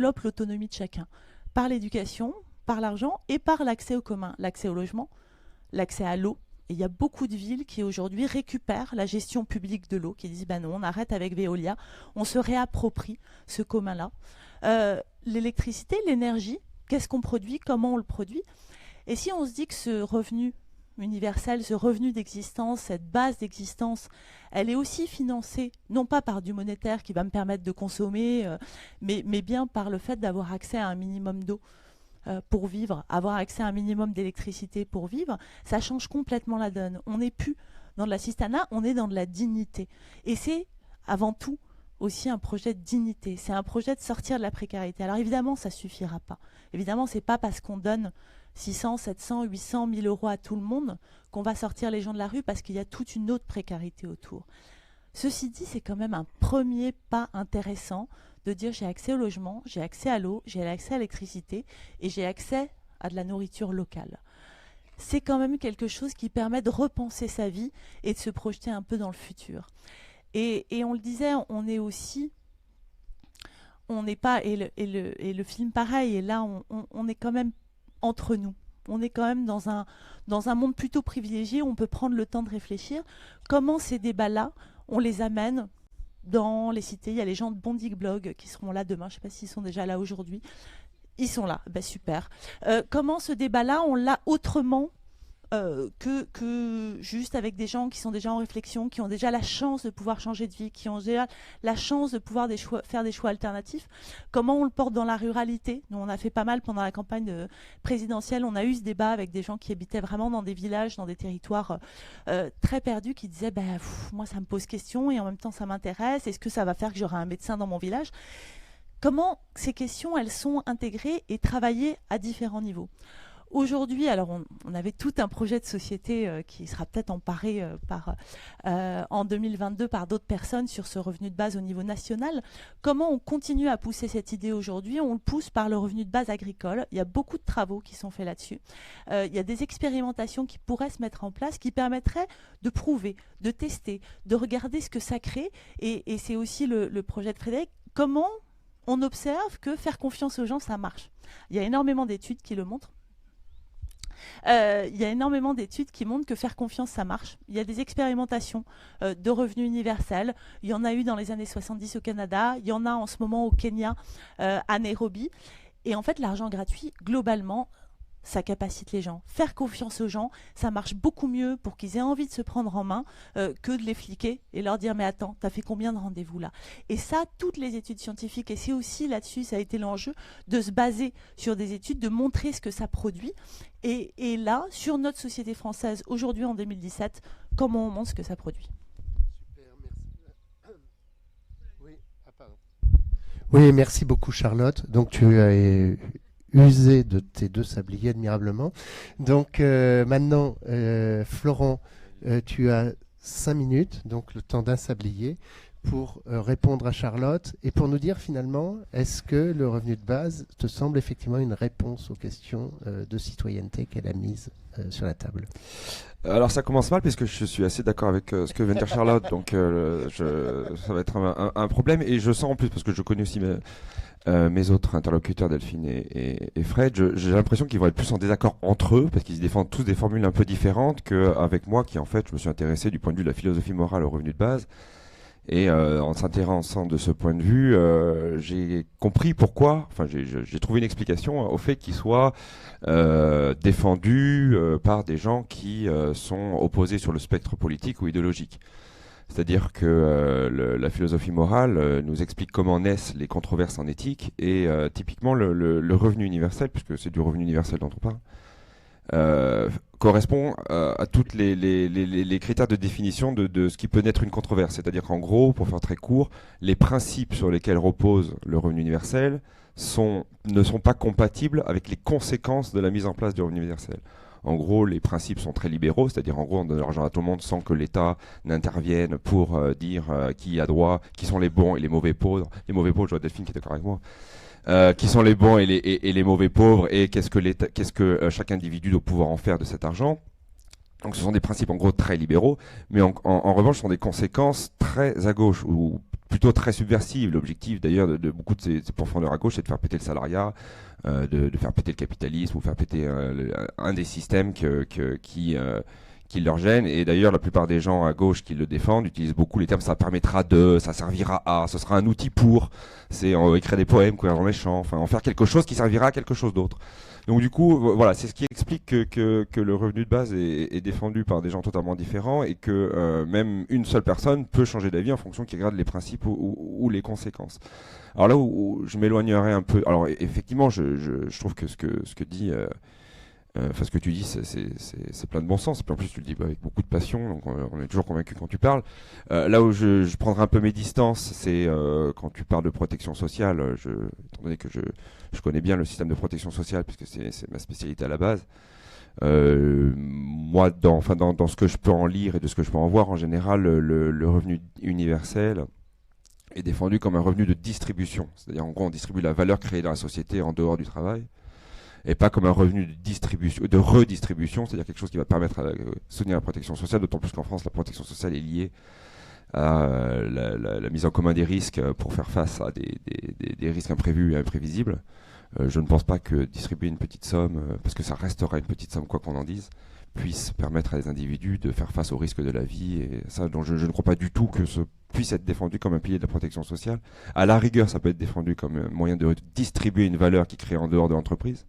développe l'autonomie de chacun par l'éducation, par l'argent et par l'accès au commun, l'accès au logement, l'accès à l'eau. Et il y a beaucoup de villes qui aujourd'hui récupèrent la gestion publique de l'eau, qui disent bah non, on arrête avec Veolia, on se réapproprie ce commun-là. L'électricité, l'énergie, qu'est-ce qu'on produit, comment on le produit. Et si on se dit que ce revenu universel, ce revenu d'existence, cette base d'existence, elle est aussi financée, non pas par du monétaire qui va me permettre de consommer, mais bien par le fait d'avoir accès à un minimum d'eau pour vivre, avoir accès à un minimum d'électricité pour vivre, ça change complètement la donne. On n'est plus dans de l'assistanat, on est dans de la dignité. Et c'est avant tout aussi un projet de dignité, c'est un projet de sortir de la précarité. Alors évidemment, ça ne suffira pas. Évidemment, ce n'est pas parce qu'on donne 600, 700, 800, 1000 euros à tout le monde qu'on va sortir les gens de la rue parce qu'il y a toute une autre précarité autour. Ceci dit, c'est quand même un premier pas intéressant de dire j'ai accès au logement, j'ai accès à l'eau, j'ai accès à l'électricité et j'ai accès à de la nourriture locale. C'est quand même quelque chose qui permet de repenser sa vie et de se projeter un peu dans le futur. Et on le disait, on est aussi... On n'est pas... Et le film pareil, et là on est quand même entre nous. On est quand même dans un monde plutôt privilégié où on peut prendre le temps de réfléchir. Comment ces débats-là, on les amène dans les cités. Il y a les gens de Bondic Blog qui seront là demain. Je ne sais pas s'ils sont déjà là aujourd'hui. Ils sont là. Ben, super. Comment ce débat-là, on l'a autrement que juste avec des gens qui sont déjà en réflexion, qui ont déjà la chance de pouvoir changer de vie, qui ont déjà la chance de pouvoir faire des choix alternatifs. Comment on le porte dans la ruralité? Nous, on a fait pas mal pendant la campagne présidentielle. On a eu ce débat avec des gens qui habitaient vraiment dans des villages, dans des territoires très perdus, qui disaient bah, moi, ça me pose question et en même temps, ça m'intéresse. Est-ce que ça va faire que j'aurai un médecin dans mon village? Comment ces questions, elles sont intégrées et travaillées à différents niveaux? Aujourd'hui, alors on avait tout un projet de société qui sera peut-être emparé en 2022 par d'autres personnes sur ce revenu de base au niveau national. Comment on continue à pousser cette idée aujourd'hui? On le pousse par le revenu de base agricole. Il y a beaucoup de travaux qui sont faits là-dessus. Il y a des expérimentations qui pourraient se mettre en place qui permettraient de prouver, de tester, de regarder ce que ça crée. Et c'est aussi le projet de Frédéric. Comment on observe que faire confiance aux gens, ça marche? Il y a énormément d'études qui le montrent. Il y a énormément d'études qui montrent que faire confiance, ça marche. Il y a des expérimentations de revenus universels. Il y en a eu dans les années 70 au Canada. Il y en a en ce moment au Kenya, à Nairobi. Et en fait, l'argent gratuit, globalement, ça capacite les gens. Faire confiance aux gens, ça marche beaucoup mieux pour qu'ils aient envie de se prendre en main que de les fliquer et leur dire mais attends, t'as fait combien de rendez-vous là? Et ça, toutes les études scientifiques, et c'est aussi là-dessus, ça a été l'enjeu, de se baser sur des études, de montrer ce que ça produit. Et là, sur notre société française, aujourd'hui en 2017, comment on montre ce que ça produit? Super, merci. Oui, pardon. Oui, merci beaucoup Charlotte. Donc tu as usé de tes deux sabliers admirablement. Donc maintenant, Florent, tu as 5 minutes, donc le temps d'un sablier, pour répondre à Charlotte et pour nous dire finalement, est-ce que le revenu de base te semble effectivement une réponse aux questions de citoyenneté qu'elle a mises sur la table? Alors ça commence mal puisque je suis assez d'accord avec ce que vient de dire Charlotte, donc ça va être un problème, et je sens en plus, parce que je connais aussi mes autres interlocuteurs, Delphine et Fred, j'ai l'impression qu'ils vont être plus en désaccord entre eux, parce qu'ils défendent tous des formules un peu différentes qu'avec moi, qui en fait je me suis intéressé du point de vue de la philosophie morale au revenu de base. Et en s'intéressant de ce point de vue, j'ai compris pourquoi, enfin j'ai trouvé une explication au fait qu'il soit défendu par des gens qui sont opposés sur le spectre politique ou idéologique. C'est-à-dire que la philosophie morale nous explique comment naissent les controverses en éthique, et typiquement le revenu universel, puisque c'est du revenu universel dont on parle, correspond à toutes les critères de définition de ce qui peut naître une controverse. C'est-à-dire qu'en gros, pour faire très court, les principes sur lesquels repose le revenu universel ne sont pas compatibles avec les conséquences de la mise en place du revenu universel. En gros, les principes sont très libéraux, c'est-à-dire en gros on donne de l'argent à tout le monde sans que l'État n'intervienne pour dire qui a droit, qui sont les bons et les mauvais pauvres. Les mauvais pauvres, je vois Delphine qui est d'accord avec moi. Qui sont les bons et les mauvais pauvres, et qu'est-ce que chaque individu doit pouvoir en faire de cet argent. Donc ce sont des principes en gros très libéraux, mais en revanche ce sont des conséquences très à gauche, ou plutôt très subversive. L'objectif d'ailleurs de beaucoup de ces profondeurs à gauche, c'est de faire péter le salariat, de faire péter le capitalisme ou faire péter un des systèmes qui leur gêne. Et d'ailleurs, la plupart des gens à gauche qui le défendent utilisent beaucoup les termes ça permettra de, ça servira à, ce sera un outil pour, c'est écrire des poèmes, courir dans les champs, enfin en faire quelque chose qui servira à quelque chose d'autre. Donc du coup, voilà, c'est ce qui explique que le revenu de base est défendu par des gens totalement différents et que même une seule personne peut changer d'avis en fonction qu'il regarde les principes ou les conséquences. Alors là où je m'éloignerai un peu, alors effectivement, je trouve que ce que dit enfin, ce que tu dis, c'est plein de bon sens. Et puis en plus, tu le dis avec beaucoup de passion, donc on est toujours convaincu quand tu parles. Là où je prendrai un peu mes distances, c'est quand tu parles de protection sociale. Étant donné que je connais bien le système de protection sociale, puisque c'est ma spécialité à la base. Moi, dans ce que je peux en lire et de ce que je peux en voir, en général, le revenu universel est défendu comme un revenu de distribution. C'est-à-dire, en gros, on distribue la valeur créée dans la société en dehors du travail. Et pas comme un revenu de redistribution, c'est-à-dire quelque chose qui va permettre de soutenir la protection sociale, d'autant plus qu'en France, la protection sociale est liée à la mise en commun des risques pour faire face à des risques imprévus et imprévisibles. Je ne pense pas que distribuer une petite somme, parce que ça restera une petite somme quoi qu'on en dise, puisse permettre à des individus de faire face aux risques de la vie. Et ça, donc je ne crois pas du tout que ce puisse être défendu comme un pilier de la protection sociale. À la rigueur, ça peut être défendu comme un moyen de distribuer une valeur qui est créée en dehors de l'entreprise.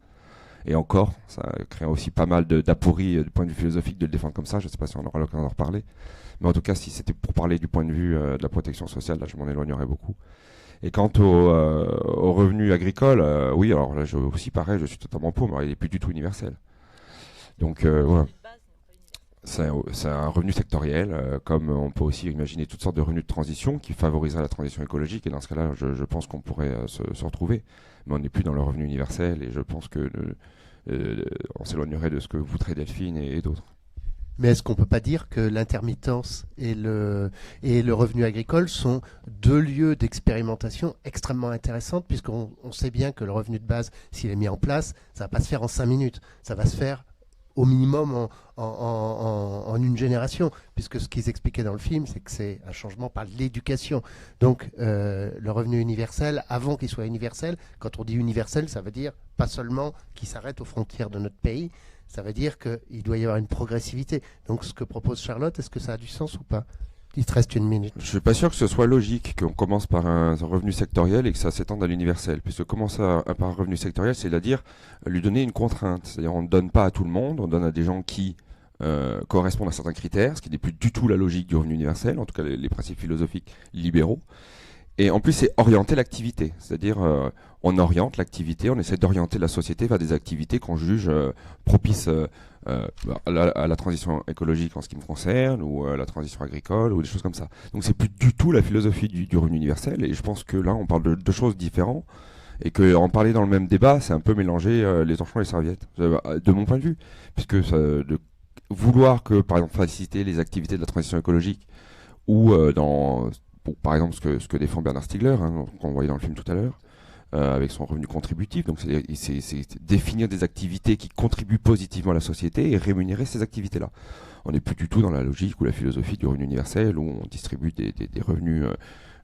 Et encore, ça crée aussi pas mal d'apories du point de vue philosophique de le défendre comme ça. Je ne sais pas si on aura l'occasion d'en reparler. Mais en tout cas, si c'était pour parler du point de vue de la protection sociale, là, je m'en éloignerais beaucoup. Et quant au revenu agricole, oui, alors là, aussi pareil, je suis totalement pour, mais il n'est plus du tout universel. Donc, voilà. C'est un revenu sectoriel, comme on peut aussi imaginer toutes sortes de revenus de transition qui favoriseraient la transition écologique. Et dans ce cas-là, je pense qu'on pourrait se retrouver. Mais on n'est plus dans le revenu universel et je pense que on s'éloignerait de ce que voudrait Delphine et d'autres. Mais est-ce qu'on ne peut pas dire que l'intermittence et le revenu agricole sont deux lieux d'expérimentation extrêmement intéressantes, puisqu'on sait bien que le revenu de base, s'il est mis en place, ça ne va pas se faire en 5 minutes, ça va se faire au minimum en une génération, puisque ce qu'ils expliquaient dans le film, c'est que c'est un changement par l'éducation. Donc le revenu universel, avant qu'il soit universel, quand on dit universel, ça veut dire pas seulement qu'il s'arrête aux frontières de notre pays, ça veut dire qu'il doit y avoir une progressivité. Donc ce que propose Charlotte, est-ce que ça a du sens ou pas ? Il te reste 1 minute. Je ne suis pas sûr que ce soit logique qu'on commence par un revenu sectoriel et que ça s'étende à l'universel. Puisque commencer par un revenu sectoriel, c'est-à-dire lui donner une contrainte. C'est-à-dire on ne donne pas à tout le monde, on donne à des gens qui correspondent à certains critères, ce qui n'est plus du tout la logique du revenu universel, en tout cas les principes philosophiques libéraux. Et en plus, c'est orienter l'activité. C'est-à-dire, on oriente l'activité, on essaie d'orienter la société vers des activités qu'on juge propices à la transition écologique en ce qui me concerne, ou à la transition agricole, ou des choses comme ça. Donc, c'est plus du tout la philosophie du revenu universel. Et je pense que là, on parle de deux choses différentes. Et qu'en parler dans le même débat, c'est un peu mélanger les torchons et les serviettes, de mon point de vue. Puisque de vouloir que, par exemple, faciliter les activités de la transition écologique, ou par exemple, ce que défend Bernard Stiegler, qu'on voyait dans le film tout à l'heure, avec son revenu contributif. Donc, c'est définir des activités qui contribuent positivement à la société et rémunérer ces activités-là. On n'est plus du tout dans la logique ou la philosophie du revenu universel où on distribue des revenus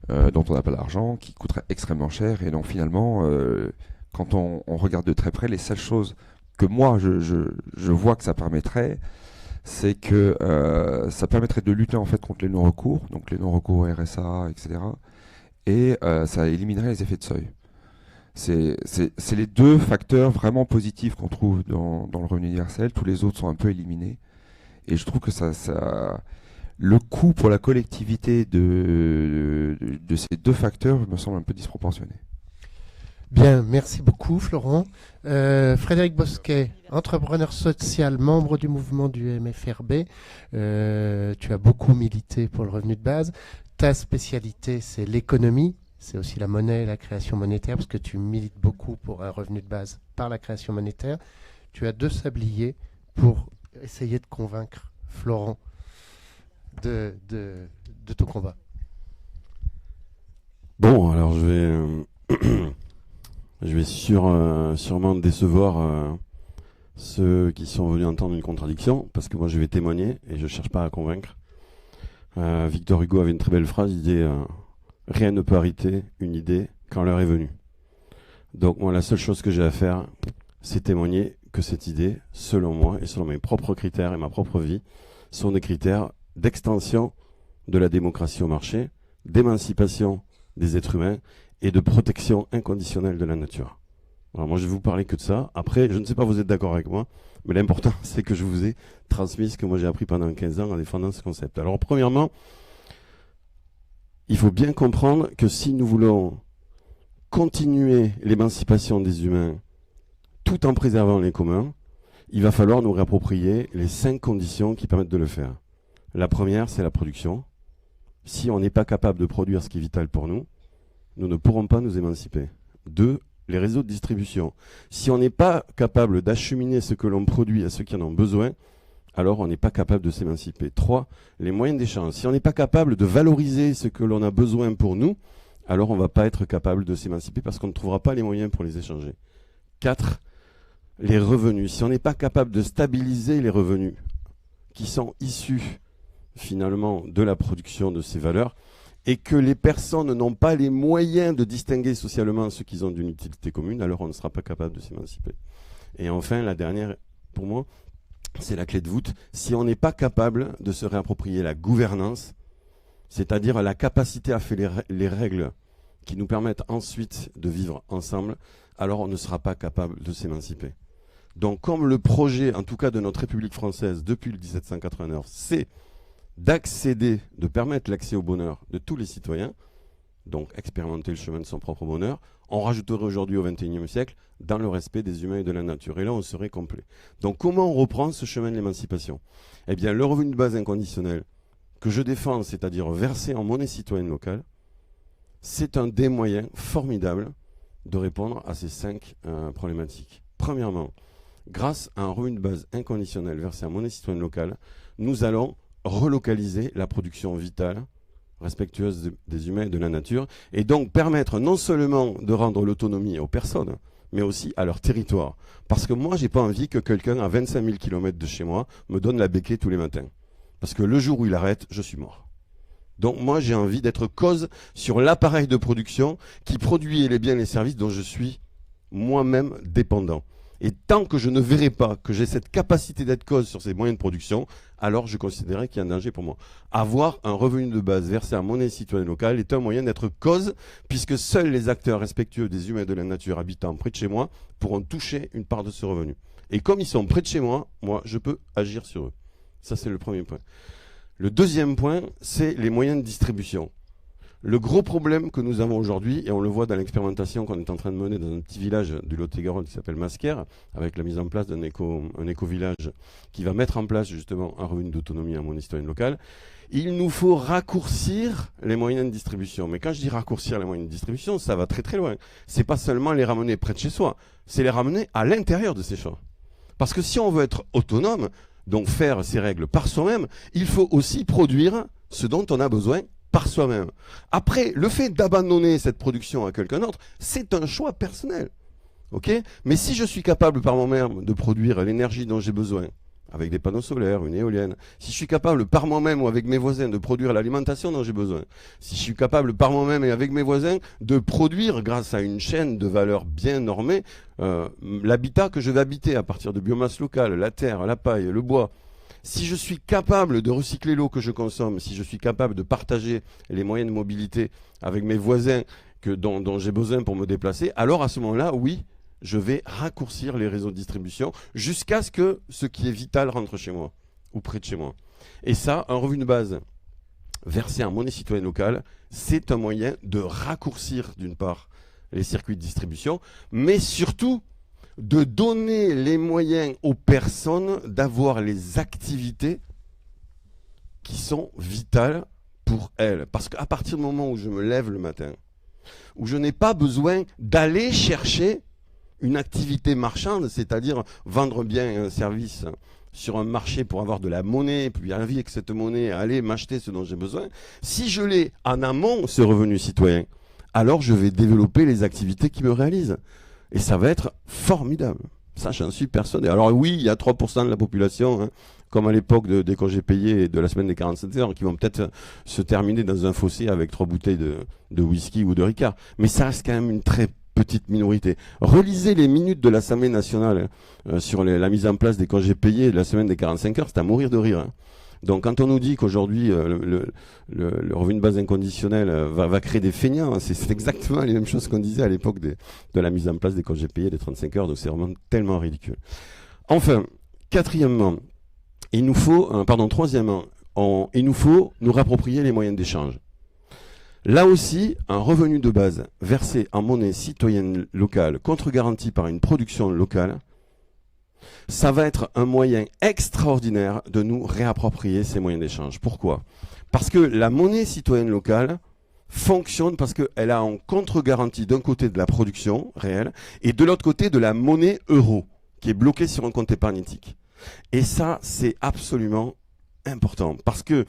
dont on n'a pas l'argent, qui coûteraient extrêmement cher. Et donc, finalement, quand on regarde de très près, les seules choses que moi, je vois que ça permettrait, c'est que ça permettrait de lutter en fait contre les non-recours, donc les non-recours au RSA, etc. Et ça éliminerait les effets de seuil. C'est les deux facteurs vraiment positifs qu'on trouve dans le revenu universel. Tous les autres sont un peu éliminés. Et je trouve que le coût pour la collectivité de ces deux facteurs me semble un peu disproportionné. Bien, merci beaucoup Florent. Frédéric Bosquet, entrepreneur social, membre du mouvement du MFRB. Tu as beaucoup milité pour le revenu de base. Ta spécialité, c'est l'économie. C'est aussi la monnaie et la création monétaire, parce que tu milites beaucoup pour un revenu de base par la création monétaire. Tu as 2 sabliers pour essayer de convaincre Florent de ton combat. Bon, alors je vais sûrement décevoir ceux qui sont venus entendre une contradiction, parce que moi je vais témoigner et je ne cherche pas à convaincre. Victor Hugo avait une très belle phrase, il disait rien ne peut arrêter une idée quand l'heure est venue. Donc moi, la seule chose que j'ai à faire, c'est témoigner que cette idée, selon moi et selon mes propres critères et ma propre vie, sont des critères d'extension de la démocratie au marché, d'émancipation des êtres humains et de protection inconditionnelle de la nature. Alors moi, je vais vous parler que de ça. Après, je ne sais pas, vous êtes d'accord avec moi, mais l'important, c'est que je vous ai transmis ce que moi j'ai appris pendant 15 ans en défendant ce concept. Alors premièrement, il faut bien comprendre que si nous voulons continuer l'émancipation des humains tout en préservant les communs, il va falloir nous réapproprier les 5 conditions qui permettent de le faire. La première, c'est la production. Si on n'est pas capable de produire ce qui est vital pour nous, nous ne pourrons pas nous émanciper. 2, les réseaux de distribution. Si on n'est pas capable d'acheminer ce que l'on produit à ceux qui en ont besoin, alors on n'est pas capable de s'émanciper. 3, les moyens d'échange. Si on n'est pas capable de valoriser ce que l'on a besoin pour nous, alors on ne va pas être capable de s'émanciper parce qu'on ne trouvera pas les moyens pour les échanger. 4, les revenus. Si on n'est pas capable de stabiliser les revenus qui sont issus finalement de la production de ces valeurs et que les personnes n'ont pas les moyens de distinguer socialement ceux qui ont d'une utilité commune, alors on ne sera pas capable de s'émanciper. Et enfin, la dernière, pour moi, c'est la clé de voûte. Si on n'est pas capable de se réapproprier la gouvernance, c'est-à-dire la capacité à faire les règles qui nous permettent ensuite de vivre ensemble, alors on ne sera pas capable de s'émanciper. Donc comme le projet, en tout cas de notre République française depuis le 1789, c'est d'accéder, de permettre l'accès au bonheur de tous les citoyens, donc expérimenter le chemin de son propre bonheur, on rajouterait aujourd'hui au XXIe siècle dans le respect des humains et de la nature. Et là, on serait complet. Donc comment on reprend ce chemin de l'émancipation? Eh bien, le revenu de base inconditionnel que je défends, c'est-à-dire versé en monnaie citoyenne locale, c'est un des moyens formidables de répondre à ces 5 problématiques. Premièrement, grâce à un revenu de base inconditionnel versé en monnaie citoyenne locale, nous allons relocaliser la production vitale, respectueuse des humains et de la nature, et donc permettre non seulement de rendre l'autonomie aux personnes, mais aussi à leur territoire. Parce que moi, j'ai pas envie que quelqu'un à 25 000 km de chez moi me donne la béquée tous les matins. Parce que le jour où il arrête, je suis mort. Donc moi, j'ai envie d'être cause sur l'appareil de production qui produit les biens et les services dont je suis moi-même dépendant. Et tant que je ne verrai pas que j'ai cette capacité d'être cause sur ces moyens de production, alors je considérerais qu'il y a un danger pour moi. Avoir un revenu de base versé en monnaie citoyenne locale est un moyen d'être cause, puisque seuls les acteurs respectueux des humains et de la nature habitant près de chez moi pourront toucher une part de ce revenu. Et comme ils sont près de chez moi, moi, je peux agir sur eux. Ça, c'est le premier point. Le deuxième point, c'est les moyens de distribution. Le gros problème que nous avons aujourd'hui, et on le voit dans l'expérimentation qu'on est en train de mener dans un petit village du Lot-et-Garonne qui s'appelle Masquer, avec la mise en place d'un éco-village qui va mettre en place justement un revenu d'autonomie en monnaie citoyenne locale, il nous faut raccourcir les moyens de distribution. Mais quand je dis raccourcir les moyens de distribution, ça va très très loin. C'est pas seulement les ramener près de chez soi, c'est les ramener à l'intérieur de ces champs. Parce que si on veut être autonome, donc faire ses règles par soi-même, il faut aussi produire ce dont on a besoin par soi-même. Après, le fait d'abandonner cette production à quelqu'un d'autre, c'est un choix personnel. Okay ? Mais si je suis capable par moi-même de produire l'énergie dont j'ai besoin, avec des panneaux solaires, une éolienne, si je suis capable par moi-même ou avec mes voisins de produire l'alimentation dont j'ai besoin, si je suis capable par moi-même et avec mes voisins de produire, grâce à une chaîne de valeur bien normée, l'habitat que je vais habiter à partir de biomasse locale, la terre, la paille, le bois, si je suis capable de recycler l'eau que je consomme, si je suis capable de partager les moyens de mobilité avec mes voisins dont j'ai besoin pour me déplacer, alors à ce moment-là, oui, je vais raccourcir les réseaux de distribution jusqu'à ce que ce qui est vital rentre chez moi ou près de chez moi. Et ça, un revenu de base versé en monnaie citoyenne locale, c'est un moyen de raccourcir d'une part les circuits de distribution, mais surtout de donner les moyens aux personnes d'avoir les activités qui sont vitales pour elles. Parce qu'à partir du moment où je me lève le matin, où je n'ai pas besoin d'aller chercher une activité marchande, c'est-à-dire vendre bien un service sur un marché pour avoir de la monnaie, puis envie avec cette monnaie aller m'acheter ce dont j'ai besoin, si je l'ai en amont, ce revenu citoyen, alors je vais développer les activités qui me réalisent. Et ça va être formidable. Ça, j'en suis persuadé. Alors oui, il y a 3% de la population, hein. comme à l'époque des congés payés et de la semaine des 45 heures, qui vont peut-être se terminer dans un fossé avec 3 bouteilles de whisky ou de Ricard. Mais ça reste quand même une très petite minorité. Relisez les minutes de l'Assemblée nationale sur la mise en place des congés payés et de la semaine des 45 heures, c'est à mourir de rire. Hein. Donc quand on nous dit qu'aujourd'hui le revenu de base inconditionnel va créer des feignants, hein, c'est exactement les mêmes choses qu'on disait à l'époque de la mise en place des congés payés des 35 heures, donc c'est vraiment tellement ridicule. Enfin, troisièmement, il nous faut nous réapproprier les moyens d'échange. Là aussi, un revenu de base versé en monnaie citoyenne locale, contre-garantie par une production locale, ça va être un moyen extraordinaire de nous réapproprier ces moyens d'échange. Pourquoi ? Parce que la monnaie citoyenne locale fonctionne parce qu'elle a en contre-garantie d'un côté de la production réelle et de l'autre côté de la monnaie euro qui est bloquée sur un compte épargnétique. Et ça, c'est absolument important parce que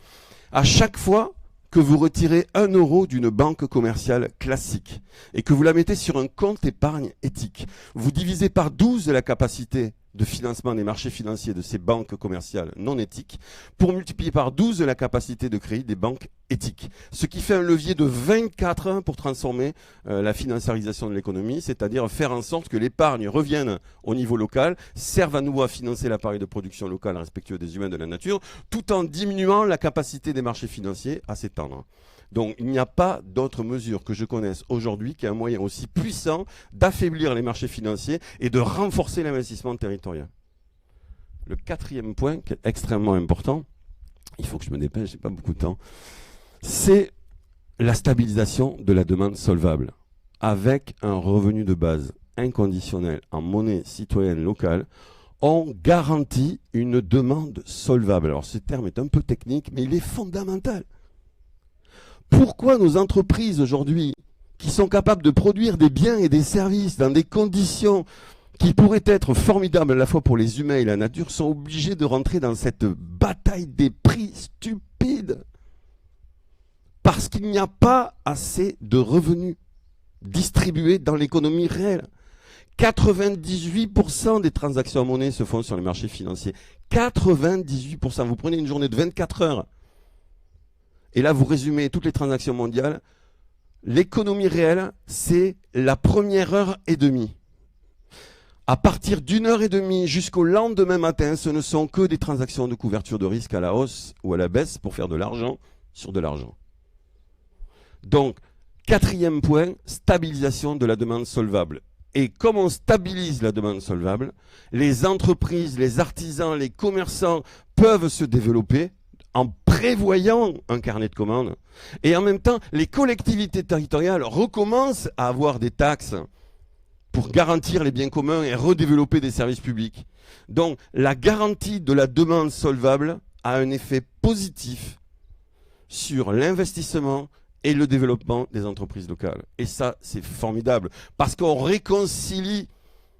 à chaque fois que vous retirez 1 euro d'une banque commerciale classique et que vous la mettez sur un compte épargne éthique, vous divisez par 12 la capacité de financement des marchés financiers de ces banques commerciales non éthiques pour multiplier par 12 la capacité de crédit des banques éthiques. Ce qui fait un levier de 24 pour transformer la financiarisation de l'économie, c'est-à-dire faire en sorte que l'épargne revienne au niveau local, serve à nouveau à financer l'appareil de production local respectueux des humains et de la nature, tout en diminuant la capacité des marchés financiers à s'étendre. Donc il n'y a pas d'autre mesure que je connaisse aujourd'hui qui a un moyen aussi puissant d'affaiblir les marchés financiers et de renforcer l'investissement territorial. Le 4e point, qui est extrêmement important, il faut que je me dépêche, j'ai pas beaucoup de temps, c'est la stabilisation de la demande solvable. Avec un revenu de base inconditionnel en monnaie citoyenne locale, on garantit une demande solvable. Alors ce terme est un peu technique, mais il est fondamental. Pourquoi nos entreprises aujourd'hui, qui sont capables de produire des biens et des services dans des conditions qui pourraient être formidables à la fois pour les humains et la nature, sont obligées de rentrer dans cette bataille des prix stupide? Parce qu'il n'y a pas assez de revenus distribués dans l'économie réelle. 98% des transactions en monnaie se font sur les marchés financiers. 98%. Vous prenez une journée de 24 heures. Et là, vous résumez toutes les transactions mondiales. L'économie réelle, c'est la première heure et demie. À partir d'une heure et demie jusqu'au lendemain matin, ce ne sont que des transactions de couverture de risque à la hausse ou à la baisse pour faire de l'argent sur de l'argent. Donc, 4e point, stabilisation de la demande solvable. Et comme on stabilise la demande solvable, les entreprises, les artisans, les commerçants peuvent se développer en prévoyant un carnet de commandes. Et en même temps, les collectivités territoriales recommencent à avoir des taxes pour garantir les biens communs et redévelopper des services publics. Donc, la garantie de la demande solvable a un effet positif sur l'investissement et le développement des entreprises locales. Et ça, c'est formidable, parce qu'on réconcilie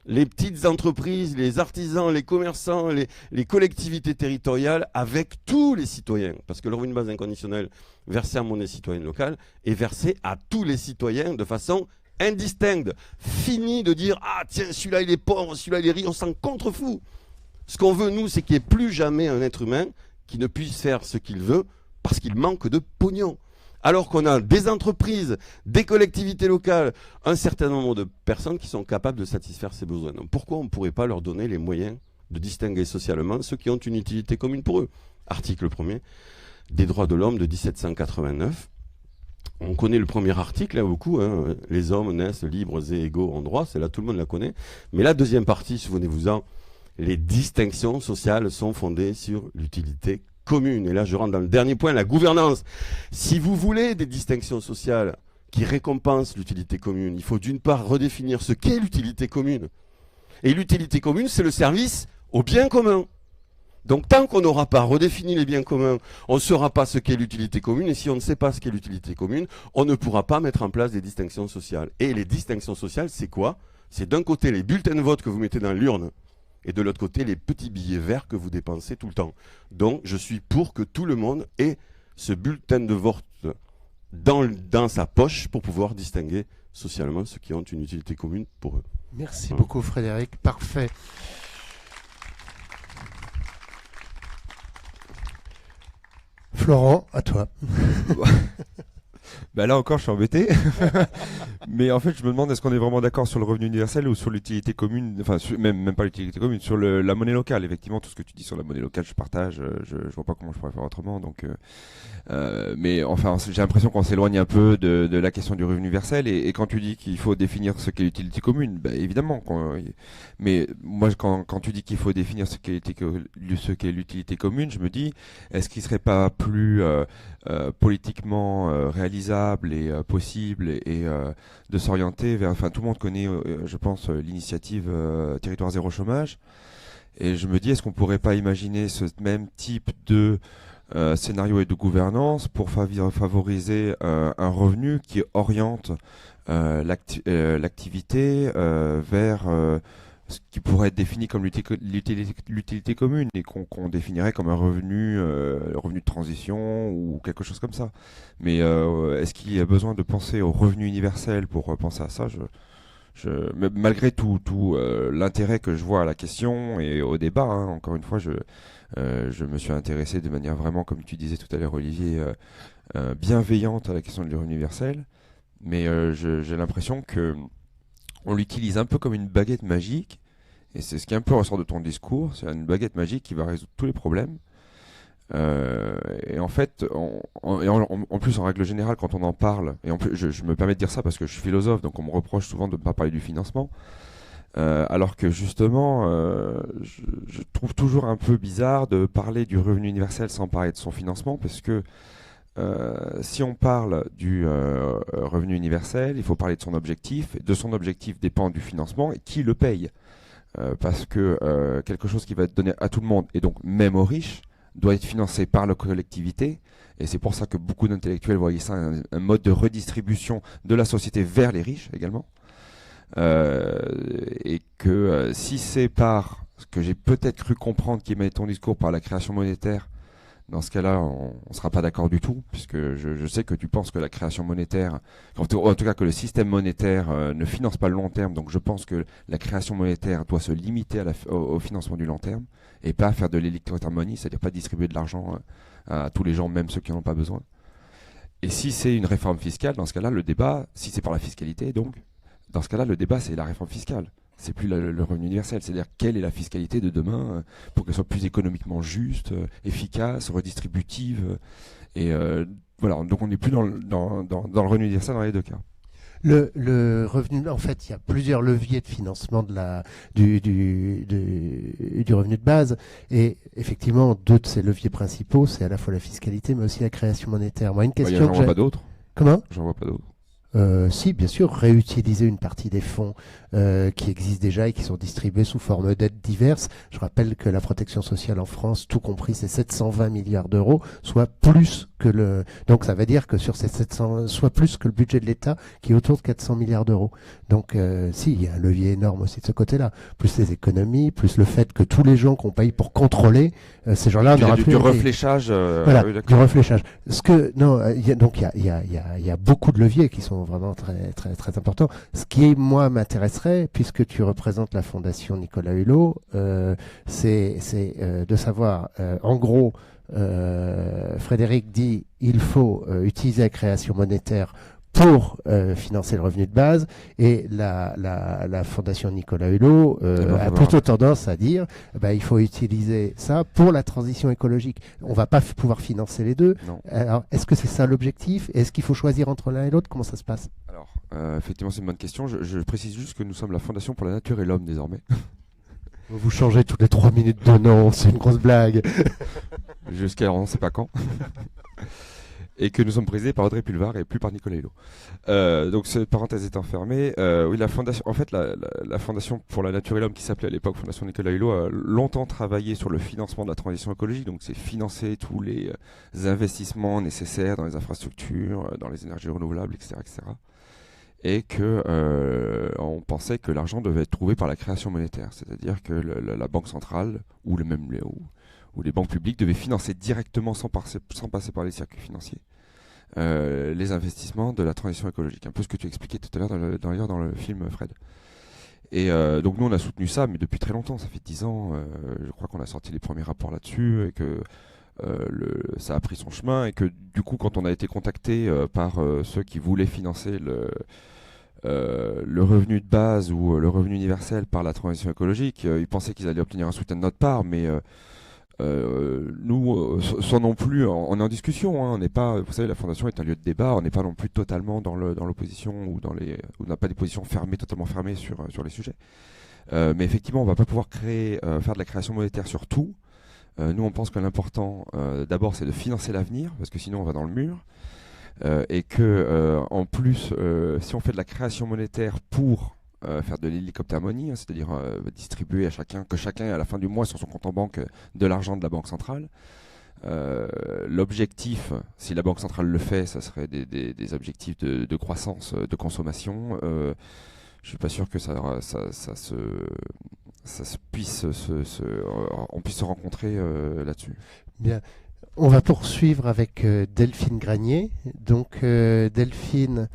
les petites entreprises, les artisans, les commerçants, les collectivités territoriales avec tous les citoyens. Parce que le revenu de base inconditionnel versé en monnaie citoyenne locale est versé à tous les citoyens de façon indistincte. Fini de dire « Ah tiens, celui-là il est pauvre, celui-là il est riche », on s'en contrefout. Ce qu'on veut, nous, c'est qu'il n'y ait plus jamais un être humain qui ne puisse faire ce qu'il veut parce qu'il manque de pognon. Alors qu'on a des entreprises, des collectivités locales, un certain nombre de personnes qui sont capables de satisfaire ces besoins. Donc pourquoi on ne pourrait pas leur donner les moyens de distinguer socialement ceux qui ont une utilité commune pour eux? Article 1er des droits de l'homme de 1789. On connaît le premier article, là, beaucoup. Hein. Les hommes naissent libres et égaux en droit, c'est là, tout le monde la connaît. Mais la deuxième partie, souvenez-vous-en, les distinctions sociales sont fondées sur l'utilité commune. Et là, je rentre dans le dernier point, la gouvernance. Si vous voulez des distinctions sociales qui récompensent l'utilité commune, il faut d'une part redéfinir ce qu'est l'utilité commune. Et l'utilité commune, c'est le service au bien commun. Donc tant qu'on n'aura pas redéfini les biens communs, on ne saura pas ce qu'est l'utilité commune. Et si on ne sait pas ce qu'est l'utilité commune, on ne pourra pas mettre en place des distinctions sociales. Et les distinctions sociales, c'est quoi? C'est d'un côté les bulletins de vote que vous mettez dans l'urne, et de l'autre côté, les petits billets verts que vous dépensez tout le temps. Donc, je suis pour que tout le monde ait ce bulletin de vote dans sa poche pour pouvoir distinguer socialement ceux qui ont une utilité commune pour eux. Merci beaucoup, Frédéric. Parfait. Florent, à toi. Bah là encore, je suis embêté. Mais en fait, je me demande est-ce qu'on est vraiment d'accord sur le revenu universel ou sur l'utilité commune, enfin même pas l'utilité commune, sur la monnaie locale. Effectivement, tout ce que tu dis sur la monnaie locale, je partage. Je vois pas comment je pourrais faire autrement. Donc, mais enfin, j'ai l'impression qu'on s'éloigne un peu de la question du revenu universel. Et quand tu dis qu'il faut définir ce qu'est l'utilité commune, bah, évidemment. Mais moi, quand tu dis qu'il faut définir ce qu'est l'utilité commune, je me dis, est-ce qu'il serait pas plus politiquement réalisable et possible et de s'orienter vers, enfin tout le monde connaît je pense l'initiative Territoire Zéro Chômage, et je me dis est-ce qu'on pourrait pas imaginer ce même type de scénario et de gouvernance pour favoriser un revenu qui oriente l'activité vers ce qui pourrait être défini comme l'utilité commune et qu'on définirait comme un revenu de transition ou quelque chose comme ça. Mais est-ce qu'il y a besoin de penser au revenu universel pour penser à ça? Mais malgré tout l'intérêt que je vois à la question et au débat, hein, encore une fois, je me suis intéressé de manière vraiment, comme tu disais tout à l'heure, Olivier, bienveillante à la question du revenu universel. Mais j'ai l'impression que on l'utilise un peu comme une baguette magique, et c'est ce qui un peu ressort de ton discours, c'est une baguette magique qui va résoudre tous les problèmes. Et en fait, en plus, en règle générale, quand on en parle, et en plus, je me permets de dire ça parce que je suis philosophe, donc on me reproche souvent de ne pas parler du financement, alors que justement, je trouve toujours un peu bizarre de parler du revenu universel sans parler de son financement, parce que si on parle du revenu universel, il faut parler de son objectif. Et de son objectif dépend du financement et qui le paye. Parce que quelque chose qui va être donné à tout le monde, et donc même aux riches, doit être financé par la collectivité. Et c'est pour ça que beaucoup d'intellectuels voyaient ça un mode de redistribution de la société vers les riches également. Et que si c'est par ce que j'ai peut-être cru comprendre qui émet ton discours par la création monétaire, dans ce cas-là, on ne sera pas d'accord du tout, puisque je sais que tu penses que la création monétaire, en tout cas que le système monétaire ne finance pas le long terme, donc je pense que la création monétaire doit se limiter au financement du long terme, et pas faire de l'électromoney, c'est-à-dire pas distribuer de l'argent à tous les gens, même ceux qui n'en ont pas besoin. Et si c'est une réforme fiscale, dans ce cas-là, le débat, si c'est par la fiscalité, donc, dans ce cas-là, le débat, c'est la réforme fiscale. C'est plus le revenu universel, c'est-à-dire quelle est la fiscalité de demain pour qu'elle soit plus économiquement juste, efficace, redistributive. Et voilà, donc on n'est plus dans le revenu universel dans les deux cas. Le revenu, en fait, il y a plusieurs leviers de financement du revenu de base. Et effectivement, deux de ces leviers principaux, c'est à la fois la fiscalité, mais aussi la création monétaire. Moi, une question. J'en vois pas d'autres. Comment ? J'en vois pas d'autres. Si, bien sûr, réutiliser une partie des fonds qui existent déjà et qui sont distribués sous forme d'aides diverses. Je rappelle que la protection sociale en France, tout compris, c'est 720 milliards d'euros, soit plus que donc ça veut dire que sur ces 700, soit plus que le budget de l'État, qui est autour de 400 milliards d'euros. Donc, si, il y a un levier énorme aussi de ce côté-là. Plus les économies, plus le fait que tous les gens qu'on paye pour contrôler, ces gens-là n'aura plus. Du refléchage. Voilà, oui, du refléchage. Il y a beaucoup de leviers qui sont vraiment très, très, très importants. Ce qui, moi, m'intéresserait, puisque tu représentes la Fondation Nicolas Hulot, c'est de savoir, en gros, Frédéric dit il faut utiliser la création monétaire pour financer le revenu de base, et la Fondation Nicolas Hulot a plutôt tendance à dire il faut utiliser ça pour la transition écologique. On ne va pas pouvoir financer les deux. Non. Alors, est-ce que c'est ça l'objectif? Est-ce qu'il faut choisir entre l'un et l'autre? Comment ça se passe? Alors, effectivement, c'est une bonne question. Je précise juste que nous sommes la Fondation pour la Nature et l'Homme désormais. Vous changez toutes les 3 minutes de nom, c'est une grosse blague. Jusqu'à on ne sait pas quand. Et que nous sommes présidés par Audrey Pulvar et plus par Nicolas Hulot. Donc cette parenthèse étant fermée, oui, la fondation, en fait, la Fondation pour la Nature et l'Homme, qui s'appelait à l'époque Fondation Nicolas Hulot, a longtemps travaillé sur le financement de la transition écologique. Donc c'est financer tous les investissements nécessaires dans les infrastructures, dans les énergies renouvelables, etc., etc. Et que on pensait que l'argent devait être trouvé par la création monétaire, c'est-à-dire que la banque centrale ou les banques publiques devaient financer directement sans passer par les circuits financiers les investissements de la transition écologique. Un peu ce que tu expliquais tout à l'heure dans le film, Fred. Et donc nous on a soutenu ça, mais depuis très longtemps, ça fait 10 ans, je crois qu'on a sorti les premiers rapports là-dessus, et que ça a pris son chemin et que du coup, quand on a été contacté par ceux qui voulaient financer le revenu de base ou le revenu universel par la transition écologique, ils pensaient qu'ils allaient obtenir un soutien de notre part, mais nous, sans non plus, on est en discussion. Hein, on n'est pas, vous savez, la fondation est un lieu de débat. On n'est pas non plus totalement dans l'opposition ou on n'a pas des positions fermées, totalement fermées sur les sujets. Mais effectivement, on va pas pouvoir faire de la création monétaire sur tout. Nous, on pense que l'important, d'abord, c'est de financer l'avenir, parce que sinon, on va dans le mur. Et que, en plus, si on fait de la création monétaire pour faire de l'hélicoptère money, hein, c'est-à-dire distribuer à chacun, que chacun ait à la fin du mois sur son compte en banque de l'argent de la Banque centrale. L'objectif, si la Banque centrale le fait, ça serait des objectifs de croissance, de consommation. Je suis pas sûr que on puisse se rencontrer là-dessus. Bien. On va poursuivre avec Delphine Granier. Donc Delphine,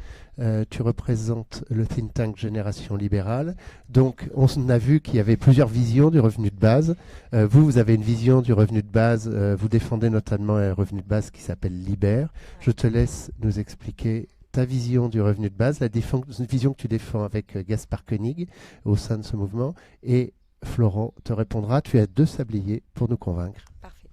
tu représentes le think tank Génération Libérale. Donc on a vu qu'il y avait plusieurs visions du revenu de base. Vous avez une vision du revenu de base. Vous défendez notamment un revenu de base qui s'appelle Libère. Je te laisse nous expliquer ta vision du revenu de base, la vision que tu défends avec Gaspard Koenig au sein de ce mouvement. Et Florent te répondra. Tu as 2 sabliers pour nous convaincre. Parfait.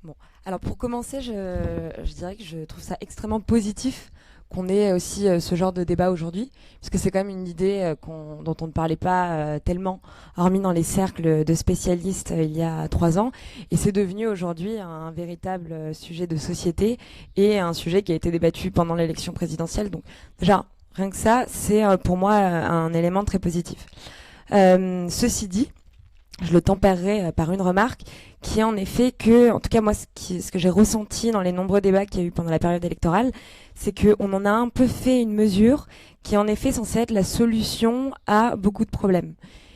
Bon, alors pour commencer, je dirais que je trouve ça extrêmement positif qu'on ait aussi ce genre de débat aujourd'hui, parce que c'est quand même une idée dont on ne parlait pas tellement, hormis dans les cercles de spécialistes il y a 3 ans, et c'est devenu aujourd'hui un véritable sujet de société et un sujet qui a été débattu pendant l'élection présidentielle. Donc déjà, rien que ça, c'est pour moi un élément très positif. Ceci dit, je le tempérerai par une remarque qui est en effet que, en tout cas moi, ce que j'ai ressenti dans les nombreux débats qu'il y a eu pendant la période électorale, c'est qu'on en a un peu fait une mesure qui est en effet censée être la solution à beaucoup de problèmes.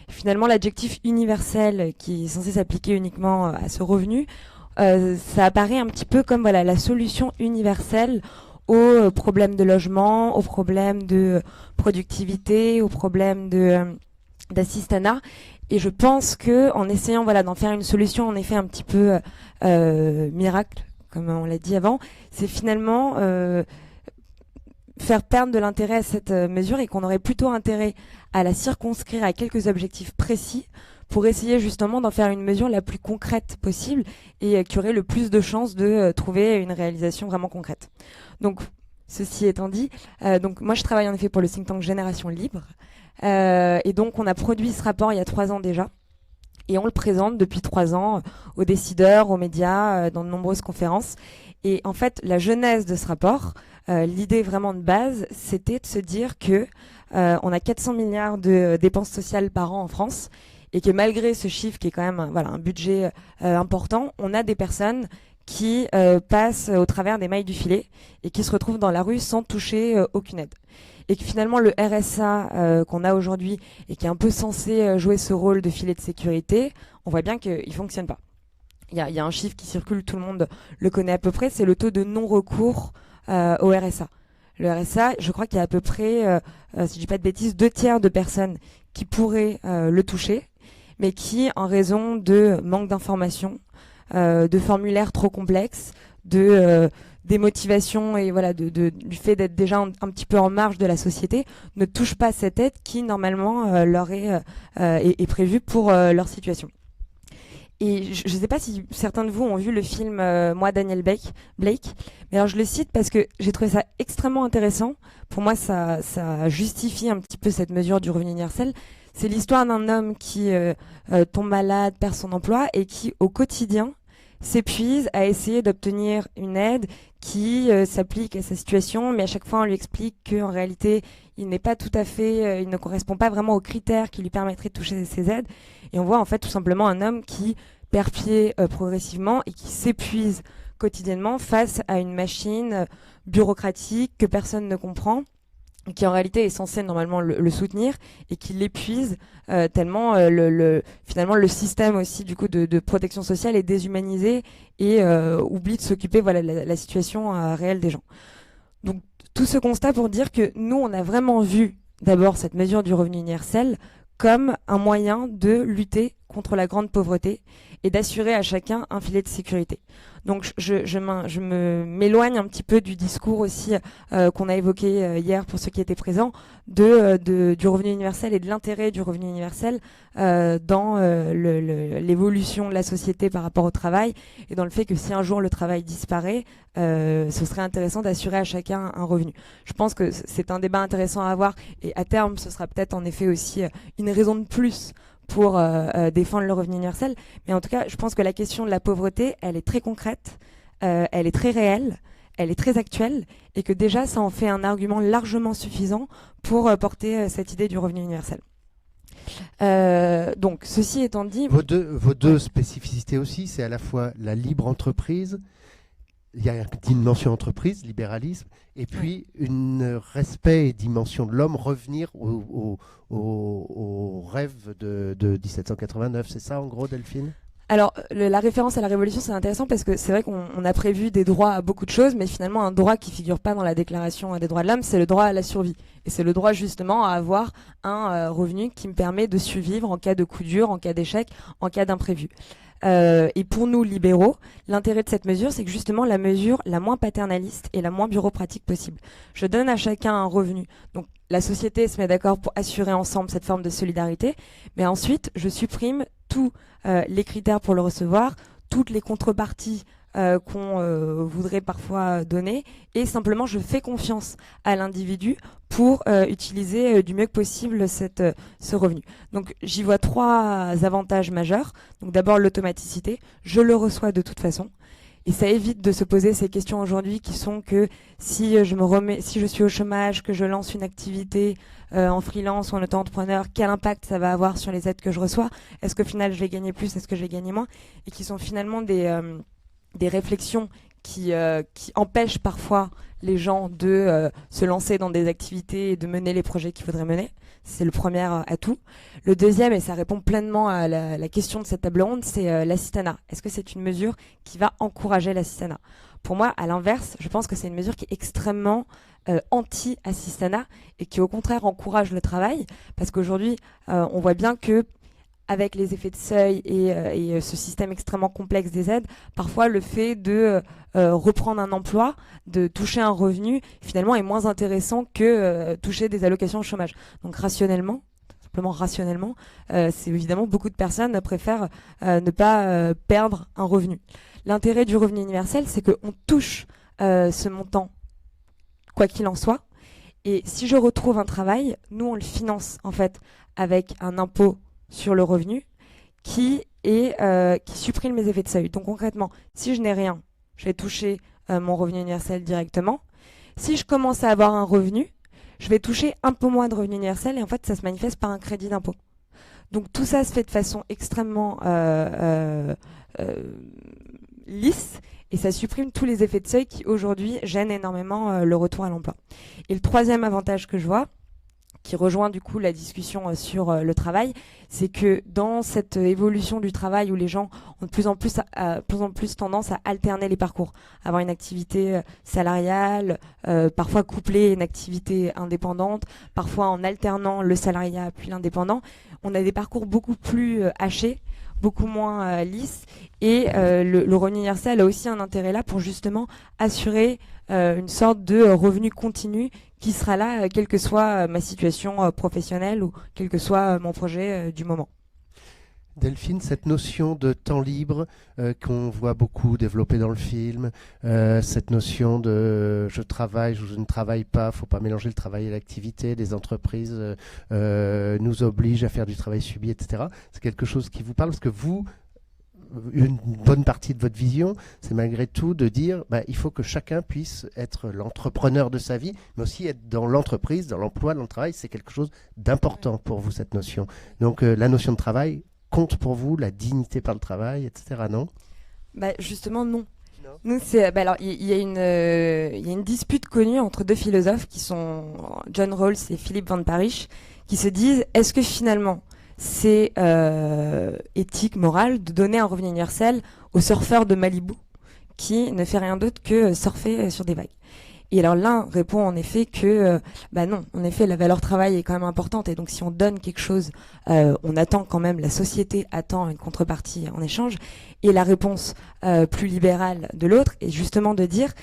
Finalement, l'adjectif universel qui est censé s'appliquer uniquement à ce revenu, ça apparaît un petit peu comme voilà la solution universelle aux problèmes de logement, aux problèmes de productivité, aux problèmes d'assistanat. Et je pense que en essayant d'en faire une solution en effet un petit peu miracle, comme on l'a dit avant, c'est finalement faire perdre de l'intérêt à cette mesure et qu'on aurait plutôt intérêt à la circonscrire à quelques objectifs précis pour essayer justement d'en faire une mesure la plus concrète possible et qui aurait le plus de chances de trouver une réalisation vraiment concrète. Donc, ceci étant dit, donc moi je travaille en effet pour le think tank Génération Libre. Et donc on a produit ce rapport il y a 3 ans déjà et on le présente depuis 3 ans aux décideurs, aux médias, dans de nombreuses conférences. Et en fait la genèse de ce rapport, l'idée vraiment de base, c'était de se dire que on a 400 milliards de dépenses sociales par an en France et que malgré ce chiffre qui est quand même un budget important, on a des personnes qui passent au travers des mailles du filet et qui se retrouvent dans la rue sans toucher aucune aide. Et que finalement le RSA qu'on a aujourd'hui et qui est un peu censé jouer ce rôle de filet de sécurité, on voit bien qu'il ne fonctionne pas. Il y a un chiffre qui circule, tout le monde le connaît à peu près, c'est le taux de non-recours au RSA. Le RSA, je crois qu'il y a à peu près, si je dis pas de bêtises, 2/3 de personnes qui pourraient le toucher, mais qui, en raison de manque d'informations, de formulaires trop complexes, des motivations et du fait d'être déjà un petit peu en marge de la société, ne touchent pas cette aide qui normalement leur est prévue pour leur situation. Et je ne sais pas si certains de vous ont vu le film Moi Daniel Blake, mais alors je le cite parce que j'ai trouvé ça extrêmement intéressant. Pour moi, ça justifie un petit peu cette mesure du revenu universel. C'est l'histoire d'un homme qui tombe malade, perd son emploi et qui, au quotidien, s'épuise à essayer d'obtenir une aide qui s'applique à sa situation, mais à chaque fois on lui explique qu'en réalité il n'est pas tout à fait, il ne correspond pas vraiment aux critères qui lui permettraient de toucher ces aides. Et on voit en fait tout simplement un homme qui perd pied progressivement et qui s'épuise quotidiennement face à une machine bureaucratique que personne ne comprend, qui en réalité est censé normalement le soutenir et qui l'épuise tellement finalement le système aussi du coup de protection sociale est déshumanisé et oublie de s'occuper la situation réelle des gens. Donc tout ce constat pour dire que nous on a vraiment vu d'abord cette mesure du revenu universel comme un moyen de lutter contre la grande pauvreté et d'assurer à chacun un filet de sécurité. Donc je m'éloigne un petit peu du discours aussi qu'on a évoqué hier pour ceux qui étaient présents du revenu universel et de l'intérêt du revenu universel dans l'évolution de la société par rapport au travail et dans le fait que si un jour le travail disparaît, ce serait intéressant d'assurer à chacun un revenu. Je pense que c'est un débat intéressant à avoir et à terme ce sera peut-être en effet aussi une raison de plus pour défendre le revenu universel. Mais en tout cas, je pense que la question de la pauvreté, elle est très concrète, elle est très réelle, elle est très actuelle, et que déjà, ça en fait un argument largement suffisant pour porter cette idée du revenu universel. Donc, ceci étant dit... Vos deux spécificités aussi, c'est à la fois la libre entreprise, il y a une dimension entreprise, libéralisme, et puis un respect et dimension de l'homme, revenir au rêve de 1789. C'est ça en gros, Delphine ? Alors, la référence à la Révolution, c'est intéressant parce que c'est vrai qu'on a prévu des droits à beaucoup de choses, mais finalement, un droit qui figure pas dans la Déclaration des droits de l'homme, c'est le droit à la survie. Et c'est le droit justement à avoir un revenu qui me permet de survivre en cas de coup dur, en cas d'échec, en cas d'imprévu. Et pour nous libéraux, l'intérêt de cette mesure, c'est que justement la mesure la moins paternaliste et la moins bureaucratique possible. Je donne à chacun un revenu. Donc la société se met d'accord pour assurer ensemble cette forme de solidarité, mais ensuite je supprime tous les critères pour le recevoir, toutes les contreparties qu'on voudrait parfois donner, et simplement je fais confiance à l'individu pour utiliser du mieux que possible ce revenu. Donc j'y vois 3 avantages majeurs. Donc d'abord l'automaticité, je le reçois de toute façon. Et ça évite de se poser ces questions aujourd'hui qui sont que si je suis au chômage, que je lance une activité en freelance ou en auto-entrepreneur, quel impact ça va avoir sur les aides que je reçois ? Est-ce qu'au final je vais gagner plus ? Est-ce que je vais gagner moins ? Et qui sont finalement des réflexions qui empêchent parfois les gens de se lancer dans des activités et de mener les projets qu'ils voudraient mener. C'est le premier atout. Le deuxième, et ça répond pleinement à la question de cette table ronde, c'est l'assistanat. Est-ce que c'est une mesure qui va encourager l'assistanat ? Pour moi, à l'inverse, je pense que c'est une mesure qui est extrêmement anti-assistanat et qui au contraire encourage le travail, parce qu'aujourd'hui, on voit bien que avec les effets de seuil et ce système extrêmement complexe des aides, parfois le fait de reprendre un emploi, de toucher un revenu, finalement est moins intéressant que toucher des allocations au chômage. Donc simplement rationnellement, c'est évidemment beaucoup de personnes préfèrent ne pas perdre un revenu. L'intérêt du revenu universel, c'est qu'on touche ce montant, quoi qu'il en soit, et si je retrouve un travail, nous on le finance en fait avec un impôt sur le revenu qui supprime mes effets de seuil. Donc concrètement, si je n'ai rien, je vais toucher mon revenu universel directement. Si je commence à avoir un revenu, je vais toucher un peu moins de revenu universel et en fait ça se manifeste par un crédit d'impôt. Donc tout ça se fait de façon extrêmement lisse et ça supprime tous les effets de seuil qui aujourd'hui gênent énormément le retour à l'emploi. Et le troisième avantage que je vois, qui rejoint du coup la discussion sur le travail, c'est que dans cette évolution du travail où les gens ont de plus en plus tendance à alterner les parcours, avoir une activité salariale, parfois couplée à une activité indépendante, parfois en alternant le salariat puis l'indépendant, on a des parcours beaucoup plus hachés, beaucoup moins lisses, et le revenu universel a aussi un intérêt là pour justement assurer une sorte de revenu continu qui sera là, quelle que soit ma situation professionnelle ou quel que soit mon projet du moment. Delphine, cette notion de temps libre qu'on voit beaucoup développer dans le film, cette notion de je travaille, je ne travaille pas, il ne faut pas mélanger le travail et l'activité, les entreprises nous obligent à faire du travail subi, etc. C'est quelque chose qui vous parle parce que vous, une bonne partie de votre vision, c'est malgré tout de dire il faut que chacun puisse être l'entrepreneur de sa vie, mais aussi être dans l'entreprise, dans l'emploi, dans le travail. C'est quelque chose d'important pour vous, cette notion. Donc la notion de travail compte pour vous, la dignité par le travail, etc., non ? Justement, non. Nous, alors il y a une dispute connue entre 2 philosophes qui sont John Rawls et Philippe Van Parijs, qui se disent est-ce que finalement c'est éthique, moral de donner un revenu universel au surfeur de Malibu qui ne fait rien d'autre que surfer sur des vagues. Et alors l'un répond en effet que non, en effet la valeur travail est quand même importante, et donc si on donne quelque chose, on attend quand même, la société attend une contrepartie en échange. Et la réponse plus libérale de l'autre est justement de dire,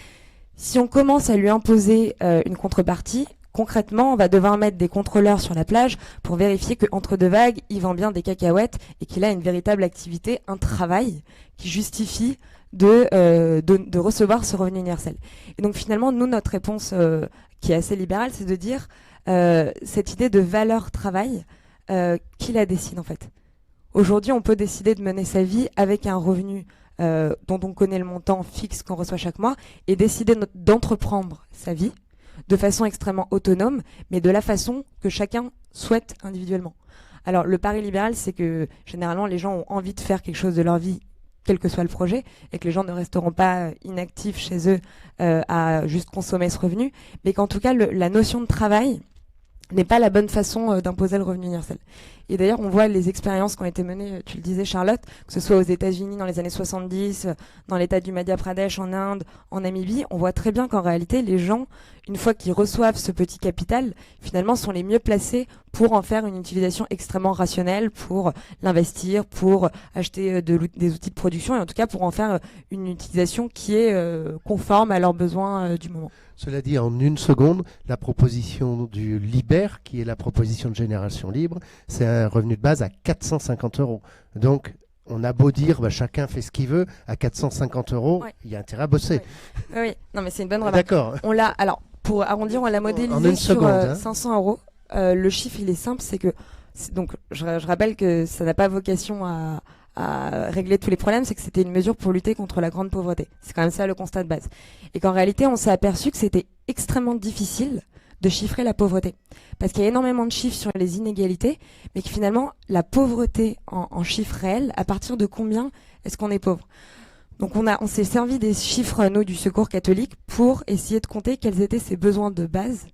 si on commence à lui imposer une contrepartie, concrètement, on va devoir mettre des contrôleurs sur la plage pour vérifier qu'entre deux vagues, il vend bien des cacahuètes et qu'il a une véritable activité, un travail qui justifie de recevoir ce revenu universel. Et donc finalement, nous, notre réponse qui est assez libérale, c'est de dire cette idée de valeur travail, qui la décide en fait. Aujourd'hui, on peut décider de mener sa vie avec un revenu dont on connaît le montant fixe qu'on reçoit chaque mois, et décider d'entreprendre sa vie de façon extrêmement autonome, mais de la façon que chacun souhaite individuellement. Alors le pari libéral, c'est que généralement les gens ont envie de faire quelque chose de leur vie, quel que soit le projet, et que les gens ne resteront pas inactifs chez eux à juste consommer ce revenu, mais qu'en tout cas la notion de travail n'est pas la bonne façon d'imposer le revenu universel. Et d'ailleurs, on voit les expériences qui ont été menées, tu le disais Charlotte, que ce soit aux États-Unis dans les années 70, dans l'état du Madhya Pradesh en Inde, en Namibie, on voit très bien qu'en réalité, les gens, une fois qu'ils reçoivent ce petit capital, finalement sont les mieux placés pour en faire une utilisation extrêmement rationnelle, pour l'investir, pour acheter des outils de production, et en tout cas pour en faire une utilisation qui est conforme à leurs besoins du moment. Cela dit, en une seconde, la proposition du Libère, qui est la proposition de Génération Libre, c'est un revenu de base à 450 €. Donc, on a beau dire, chacun fait ce qu'il veut, à 450 €, Ouais. il y a intérêt à bosser. Oui, non mais c'est une bonne remarque. D'accord. On l'a, alors, pour arrondir, on l'a modélisé En une sur seconde, hein. 500 €. Le chiffre, il est simple, c'est que, donc, je rappelle que ça n'a pas vocation à régler tous les problèmes, c'est que c'était une mesure pour lutter contre la grande pauvreté. C'est quand même ça le constat de base. Et qu'en réalité, on s'est aperçu que c'était extrêmement difficile de chiffrer la pauvreté. Parce qu'il y a énormément de chiffres sur les inégalités, mais que finalement, la pauvreté en chiffres réels, à partir de combien est-ce qu'on est pauvre ? Donc on s'est servi des chiffres, nous, du Secours catholique, pour essayer de compter quels étaient ces besoins de base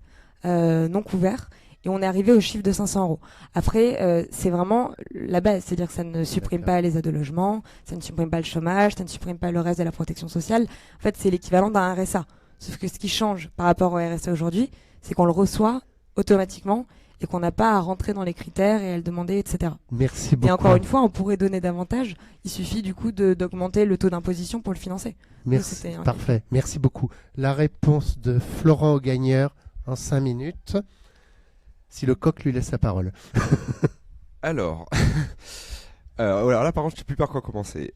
non couverts. Et on est arrivé au chiffre de 500 €. Après, c'est vraiment la base, c'est-à-dire que ça ne supprime pas les aides au logement, ça ne supprime pas le chômage, ça ne supprime pas le reste de la protection sociale. En fait, c'est l'équivalent d'un RSA. Sauf que ce qui change par rapport au RSA aujourd'hui, c'est qu'on le reçoit automatiquement et qu'on n'a pas à rentrer dans les critères et à le demander, etc. Merci beaucoup. Et encore une fois, on pourrait donner davantage. Il suffit du coup d'augmenter le taux d'imposition pour le financer. Merci. Donc, Parfait. Merci beaucoup. La réponse de Florent Augagneur en 5 minutes. Si le coq lui laisse la parole. Alors, alors là par contre je ne sais plus par quoi commencer.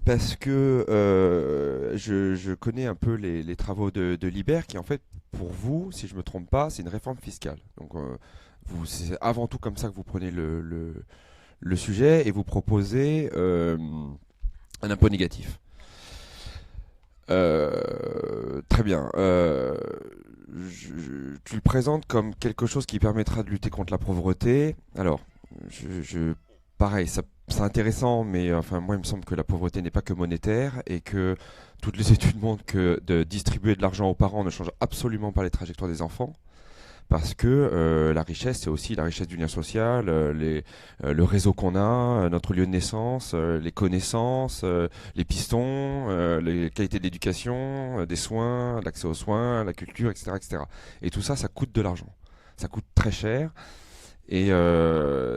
Parce que je connais un peu les travaux de Libère qui en fait pour vous, si je ne me trompe pas, c'est une réforme fiscale. Donc c'est avant tout comme ça que vous prenez le sujet et vous proposez un impôt négatif. Très bien. Tu le présentes comme quelque chose qui permettra de lutter contre la pauvreté. Alors, pareil, c'est intéressant, mais enfin, moi, il me semble que la pauvreté n'est pas que monétaire et que toutes les études montrent que de distribuer de l'argent aux parents ne change absolument pas les trajectoires des enfants. Parce que la richesse, c'est aussi la richesse du lien social, le réseau qu'on a, notre lieu de naissance, les connaissances, les pistons, les qualités de l'éducation, des soins, l'accès aux soins, la culture, etc., etc. Et tout ça, ça coûte de l'argent. Ça coûte très cher. Et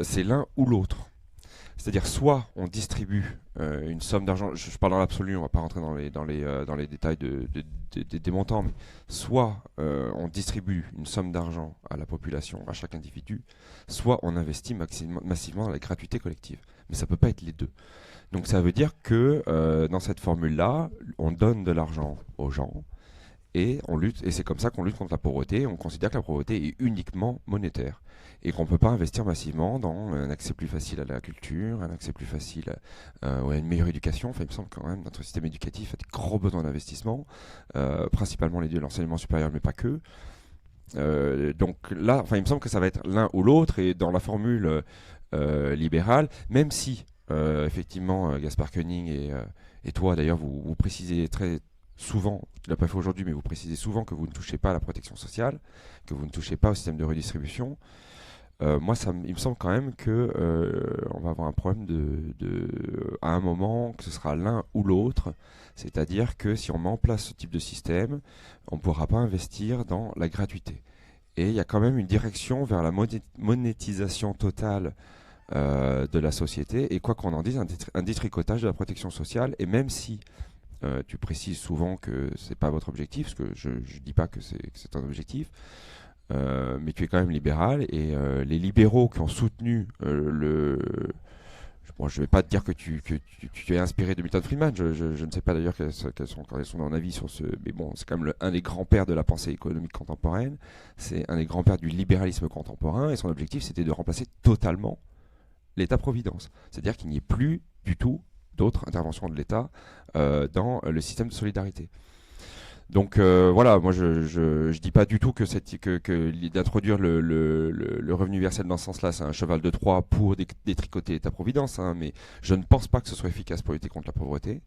c'est l'un ou l'autre. C'est-à-dire soit on distribue une somme d'argent, je parle dans l'absolu, on ne va pas rentrer dans les détails des montants, mais soit on distribue une somme d'argent à la population, à chaque individu, soit on investit massivement dans la gratuité collective. Mais ça ne peut pas être les deux. Donc ça veut dire que dans cette formule-là, on donne de l'argent aux gens et on lutte, et c'est comme ça qu'on lutte contre la pauvreté. On considère que la pauvreté est uniquement monétaire et qu'on ne peut pas investir massivement dans un accès plus facile à la culture, un accès plus facile à une meilleure éducation. Enfin, il me semble quand même que notre système éducatif a des gros besoins d'investissement, principalement l'enseignement supérieur, mais pas que. Donc là, enfin, il me semble que ça va être l'un ou l'autre, et dans la formule libérale, même si effectivement Gaspard Koenig et toi d'ailleurs vous précisez très souvent, tu ne l'as pas fait aujourd'hui, mais vous précisez souvent que vous ne touchez pas à la protection sociale, que vous ne touchez pas au système de redistribution. moi, il me semble quand même que on va avoir un problème à un moment, que ce sera l'un ou l'autre. C'est-à-dire que si on met en place ce type de système, on ne pourra pas investir dans la gratuité. Et il y a quand même une direction vers la monétisation totale de la société. Et quoi qu'on en dise, un détricotage de la protection sociale. Et même si tu précises souvent que c'est pas votre objectif, parce que je ne dis pas que c'est un objectif, mais tu es quand même libéral, et les libéraux qui ont soutenu bon, je ne vais pas te dire que tu es inspiré de Milton Friedman, je ne sais pas d'ailleurs quels sont ton avis sur ce, mais bon, c'est quand même un des grands-pères de la pensée économique contemporaine, c'est un des grands-pères du libéralisme contemporain, et son objectif c'était de remplacer totalement l'État-providence, c'est-à-dire qu'il n'y ait plus du tout d'autres interventions de l'État dans le système de solidarité. Donc voilà, moi je dis pas du tout que d'introduire le revenu universel dans ce sens-là, c'est un cheval de Troie pour détricoter l'État-providence, hein, mais je ne pense pas que ce soit efficace pour lutter contre la pauvreté.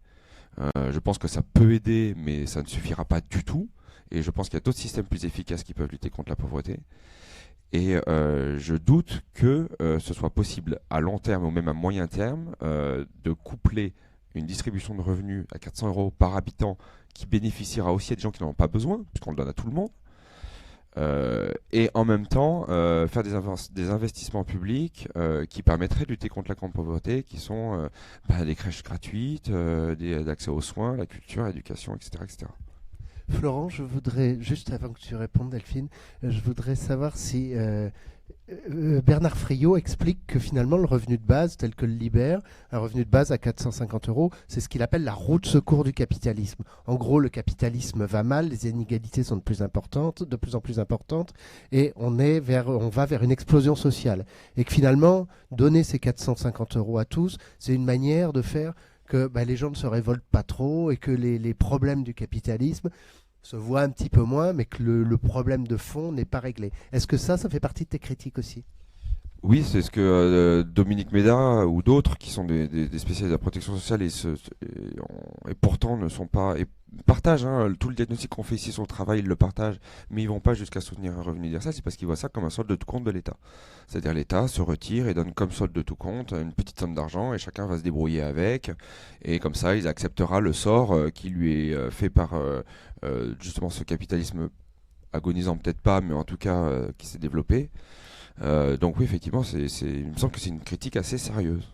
Je pense que ça peut aider, mais ça ne suffira pas du tout. Et je pense qu'il y a d'autres systèmes plus efficaces qui peuvent lutter contre la pauvreté. Et je doute que ce soit possible à long terme ou même à moyen terme de coupler une distribution de revenus à 400 € par habitant qui bénéficiera aussi à des gens qui n'en ont pas besoin, puisqu'on le donne à tout le monde, et en même temps faire des investissements publics qui permettraient de lutter contre la grande pauvreté, qui sont des crèches gratuites, l'accès aux soins, la culture, l'éducation, etc., etc. Florent, je voudrais, juste avant que tu répondes, Delphine, je voudrais savoir si Bernard Friot explique que finalement le revenu de base, tel que le libère, un revenu de base à 450 €, c'est ce qu'il appelle la roue de secours du capitalisme. En gros, le capitalisme va mal, les inégalités sont de plus en plus importantes, et on va vers une explosion sociale. Et que finalement, donner ces 450 € à tous, c'est une manière de faire que les gens ne se révoltent pas trop, et que les problèmes du capitalisme se voit un petit peu moins, mais que le problème de fond n'est pas réglé. Est-ce que ça fait partie de tes critiques aussi ? Oui, c'est ce que Dominique Méda ou d'autres qui sont des spécialistes de la protection sociale et pourtant ne sont pas... Et partagent tout le diagnostic qu'on fait ici sur le travail, ils le partagent, mais ils vont pas jusqu'à soutenir un revenu universel, c'est parce qu'ils voient ça comme un solde de tout compte de l'État. C'est-à-dire l'État se retire et donne comme solde de tout compte une petite somme d'argent et chacun va se débrouiller avec, et comme ça il acceptera le sort qui lui est fait par justement ce capitalisme agonisant, peut-être pas, mais en tout cas qui s'est développé. Donc oui, effectivement, il me semble que c'est une critique assez sérieuse.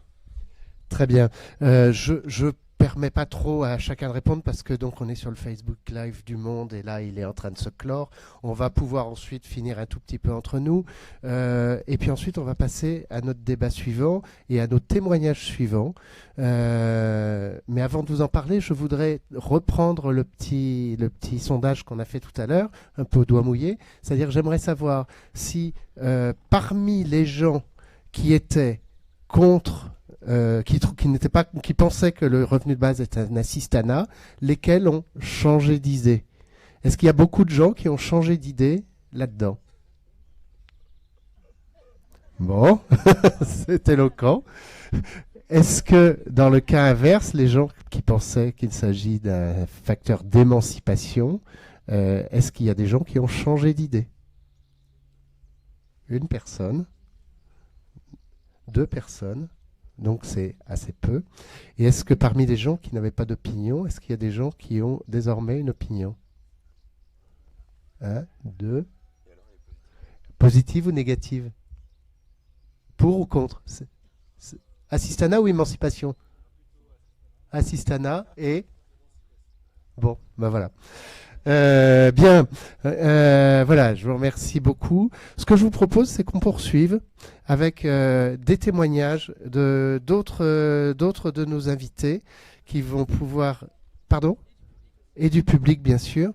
Très bien. Je permets pas trop à chacun de répondre parce que donc on est sur le Facebook Live du Monde et là il est en train de se clore. On va pouvoir ensuite finir un tout petit peu entre nous et puis ensuite on va passer à notre débat suivant et à nos témoignages suivants. Mais avant de vous en parler, je voudrais reprendre le petit sondage qu'on a fait tout à l'heure, un peu au doigt mouillé. C'est-à-dire j'aimerais savoir si parmi les gens qui étaient contre qui pensaient que le revenu de base était un assistanat, lesquels ont changé d'idée. Est-ce qu'il y a beaucoup de gens qui ont changé d'idée là-dedans ? Bon, c'est éloquent. Est-ce que dans le cas inverse, les gens qui pensaient qu'il s'agit d'un facteur d'émancipation, est-ce qu'il y a des gens qui ont changé d'idée ? Une personne, 2 personnes. Donc c'est assez peu. Et est-ce que parmi les gens qui n'avaient pas d'opinion, est-ce qu'il y a des gens qui ont désormais une opinion ? 1, 2. Positive ou négative ? Pour ou contre ? Assistanat ou émancipation ? Assistanat et... Bon, voilà. Bien, voilà, je vous remercie beaucoup. Ce que je vous propose, c'est qu'on poursuive avec des témoignages d'autres de nos invités qui vont pouvoir... Pardon ? Et du public, bien sûr.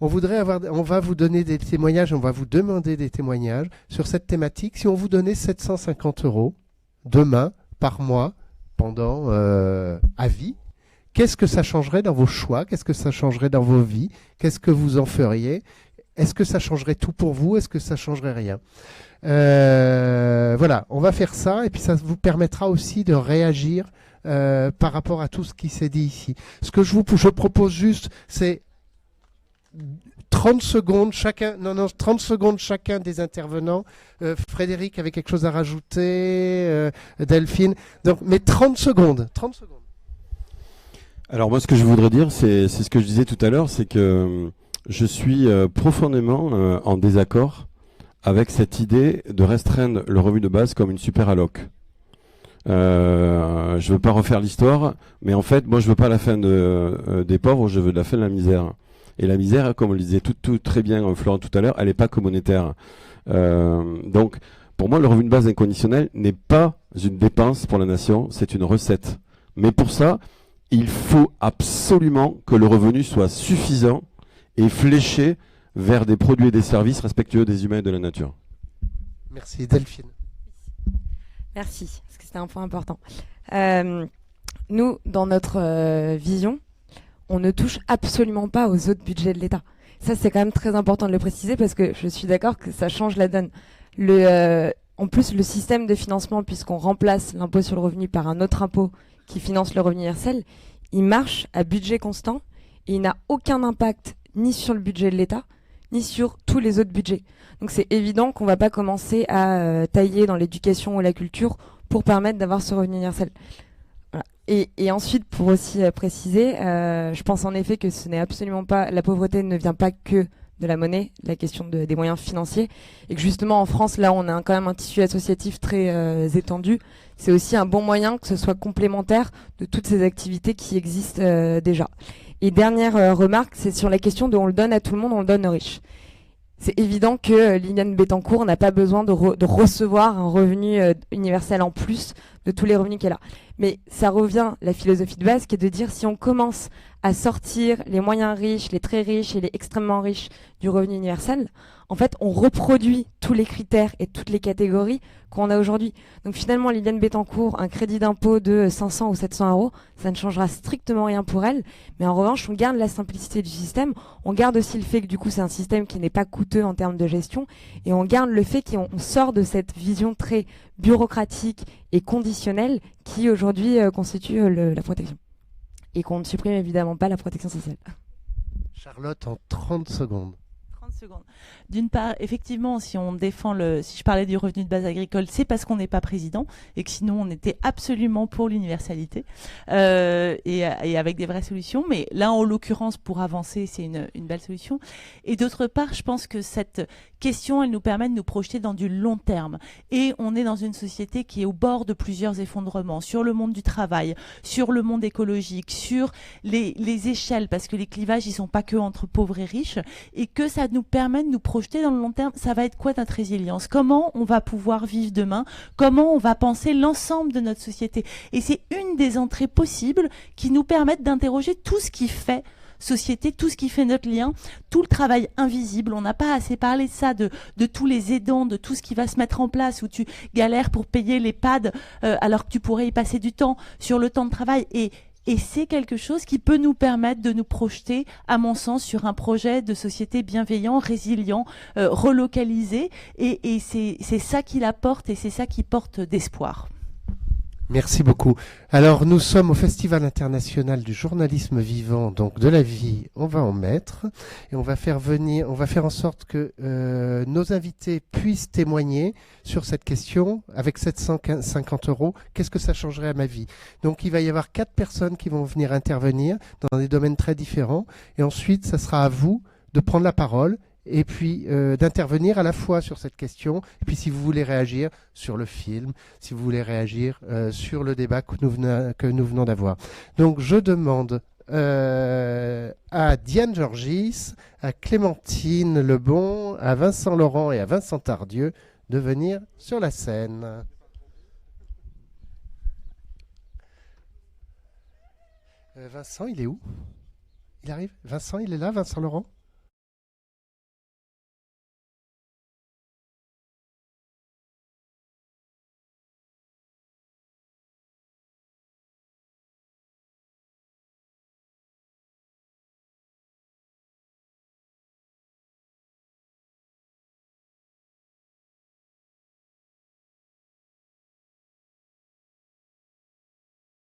On va vous donner des témoignages, on va vous demander des témoignages sur cette thématique. Si on vous donnait 750 € demain, par mois, pendant à vie, qu'est-ce que ça changerait dans vos choix ? Qu'est-ce que ça changerait dans vos vies ? Qu'est-ce que vous en feriez ? Est-ce que ça changerait tout pour vous ? Est-ce que ça changerait rien ? Voilà, on va faire ça et puis ça vous permettra aussi de réagir par rapport à tout ce qui s'est dit ici. Ce que je propose juste, c'est 30 secondes chacun, non, 30 secondes chacun des intervenants. Frédéric avait quelque chose à rajouter, Delphine. Donc, mais 30 secondes. Alors moi, ce que je voudrais dire, c'est ce que je disais tout à l'heure, c'est que je suis profondément en désaccord avec cette idée de restreindre le revenu de base comme une super alloc. Je veux pas refaire l'histoire, mais en fait, moi, je veux pas la fin des pauvres, je veux la fin de la misère. Et la misère, comme on le disait tout très bien Florent tout à l'heure, elle n'est pas communautaire. Donc, pour moi, le revenu de base inconditionnel n'est pas une dépense pour la nation, c'est une recette. Mais pour ça, il faut absolument que le revenu soit suffisant et fléché vers des produits et des services respectueux des humains et de la nature. Merci Delphine. Merci, parce que c'était un point important. Nous, dans notre vision, on ne touche absolument pas aux autres budgets de l'État. Ça, c'est quand même très important de le préciser parce que je suis d'accord que ça change la donne. En plus, le système de financement, puisqu'on remplace l'impôt sur le revenu par un autre impôt qui finance le revenu universel, il marche à budget constant et il n'a aucun impact ni sur le budget de l'État, ni sur tous les autres budgets. Donc c'est évident qu'on ne va pas commencer à tailler dans l'éducation ou la culture pour permettre d'avoir ce revenu universel. Voilà. Et ensuite, pour aussi préciser, je pense en effet que ce n'est absolument pas, la pauvreté ne vient pas que de la monnaie, la question des moyens financiers, et que justement en France, là, on a quand même un tissu associatif très étendu. C'est aussi un bon moyen que ce soit complémentaire de toutes ces activités qui existent déjà. Et dernière remarque, c'est sur la question de on le donne à tout le monde, on le donne aux riches. C'est évident que Liliane Bettencourt n'a pas besoin de recevoir un revenu universel en plus de tous les revenus qu'elle a. Mais ça revient, la philosophie de base, qui est de dire si on commence à sortir les moyens riches, les très riches et les extrêmement riches du revenu universel, en fait, on reproduit tous les critères et toutes les catégories qu'on a aujourd'hui. Donc finalement, Liliane Bettencourt, un crédit d'impôt de 500 ou 700 euros, ça ne changera strictement rien pour elle. Mais en revanche, on garde la simplicité du système. On garde aussi le fait que du coup, c'est un système qui n'est pas coûteux en termes de gestion. Et on garde le fait qu'on sort de cette vision très bureaucratique et conditionnelle qui aujourd'hui constitue la protection. Et qu'on ne supprime évidemment pas la protection sociale. Charlotte, en 30 secondes. 30 secondes. D'une part, effectivement, si je parlais du revenu de base agricole, c'est parce qu'on n'est pas président et que sinon on était absolument pour l'universalité et avec des vraies solutions. Mais là, en l'occurrence, pour avancer, c'est une belle solution. Et d'autre part, je pense que cette question, elle nous permet de nous projeter dans du long terme. Et on est dans une société qui est au bord de plusieurs effondrements sur le monde du travail, sur le monde écologique, sur les échelles, parce que les clivages, ils sont pas que entre pauvres et riches, et que ça nous permet de nous projeter dans le long terme. Ça va être quoi notre résilience? Comment on va pouvoir vivre demain? Comment on va penser l'ensemble de notre société? Et c'est une des entrées possibles qui nous permettent d'interroger tout ce qui fait société, tout ce qui fait notre lien, tout le travail invisible. On n'a pas assez parlé de ça, de tous les aidants, de tout ce qui va se mettre en place, où tu galères pour payer les pads alors que tu pourrais y passer du temps sur le temps de travail. Et c'est quelque chose qui peut nous permettre de nous projeter, à mon sens, sur un projet de société bienveillant, résilient, relocalisé. Et c'est ça qui l'apporte et c'est ça qui porte d'espoir. Merci beaucoup. Alors, nous sommes au Festival international du journalisme vivant, donc de la vie, on va en mettre, et on va faire en sorte que nos invités puissent témoigner sur cette question. Avec 750 €, qu'est-ce que ça changerait à ma vie? Donc, il va y avoir 4 personnes qui vont venir intervenir dans des domaines très différents, et ensuite, ça sera à vous de prendre la parole et puis d'intervenir à la fois sur cette question, et puis si vous voulez réagir sur le film, si vous voulez réagir sur le débat que nous venons d'avoir. Donc je demande à Diane Georgis, à Clémentine Lebon, à Vincent Laurent et à Vincent Tardieu de venir sur la scène. Vincent, il est où? Il arrive? Vincent, il est là, Vincent Laurent?